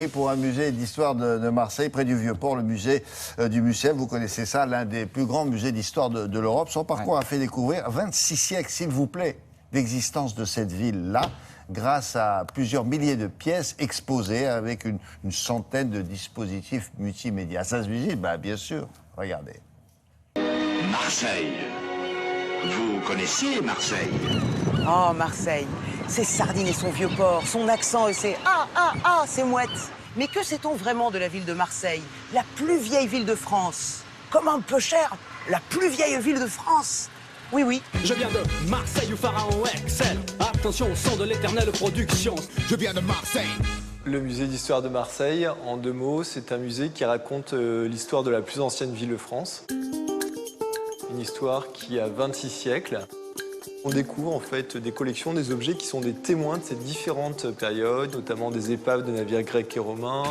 Et pour un musée d'histoire de Marseille, près du Vieux-Port, le musée du Mucem, vous connaissez ça, l'un des plus grands musées d'histoire de l'Europe. Son parcours a fait découvrir 26 siècles, s'il vous plaît, d'existence de cette ville-là, grâce à plusieurs milliers de pièces exposées avec une centaine de dispositifs multimédia. Ça se visite, bien sûr, regardez. Marseille. Vous connaissez Marseille? Oh, Marseille, ses sardines et son vieux port, son accent et ses ses mouettes. Mais que sait-on vraiment de la ville de Marseille, la plus vieille ville de France? Comme un peu cher, la plus vieille ville de France. Oui, oui. Je viens de Marseille où Pharaon excelle. Attention au son de l'éternelle production. Je viens de Marseille. Le musée d'histoire de Marseille, en deux mots, c'est un musée qui raconte l'histoire de la plus ancienne ville de France. Une histoire qui a 26 siècles. On découvre en fait des collections, des objets qui sont des témoins de ces différentes périodes, notamment des épaves de navires grecs et romains.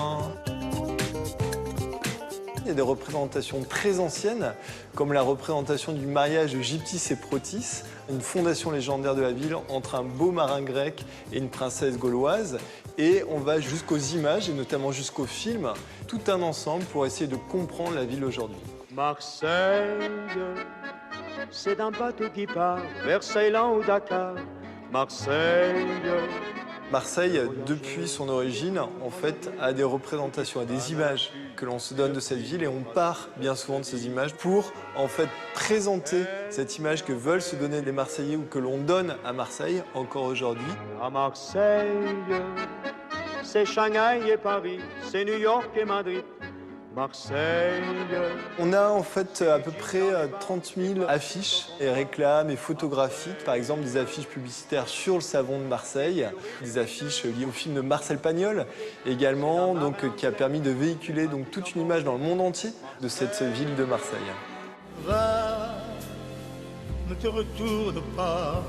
Il y a des représentations très anciennes, comme la représentation du mariage de Gyptis et Protis, une fondation légendaire de la ville entre un beau marin grec et une princesse gauloise. Et on va jusqu'aux images, et notamment jusqu'aux films, tout un ensemble pour essayer de comprendre la ville aujourd'hui. Marseille, c'est un bateau qui part vers Ceylan ou Dakar. Marseille. Marseille, depuis son origine, en fait, a des représentations, a des images que l'on se donne de cette ville et on part bien souvent de ces images pour, en fait, présenter cette image que veulent se donner les Marseillais ou que l'on donne à Marseille encore aujourd'hui. À Marseille, c'est Shanghai et Paris, c'est New York et Madrid. Marseille. On a en fait à peu près 30 000 affiches et réclames et photographiques. Par exemple, des affiches publicitaires sur le savon de Marseille, des affiches liées au film de Marcel Pagnol également, donc, qui a permis de véhiculer donc, toute une image dans le monde entier de cette ville de Marseille. Va, ne te retourne pas.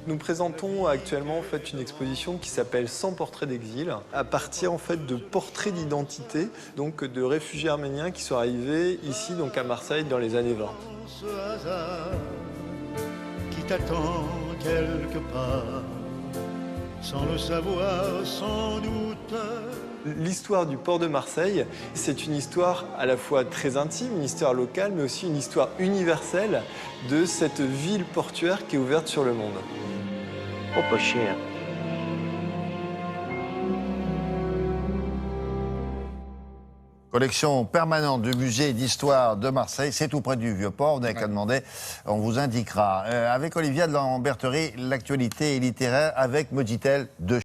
Nous présentons actuellement en fait, une exposition qui s'appelle 100 portraits d'exil, à partir en fait, de portraits d'identité, donc de réfugiés arméniens qui sont arrivés ici donc, à Marseille dans les années 20. Ce hasard qui t'attend quelque part, sans le savoir sans doute. L'histoire du port de Marseille, c'est une histoire à la fois très intime, une histoire locale, mais aussi une histoire universelle de cette ville portuaire qui est ouverte sur le monde. Oh, pas cher. Collection permanente du musée d'histoire de Marseille, c'est tout près du Vieux-Port, vous n'avez qu'à demander, on vous indiquera. Avec Olivia de Lamberterie, l'actualité littéraire avec, me dit-elle, de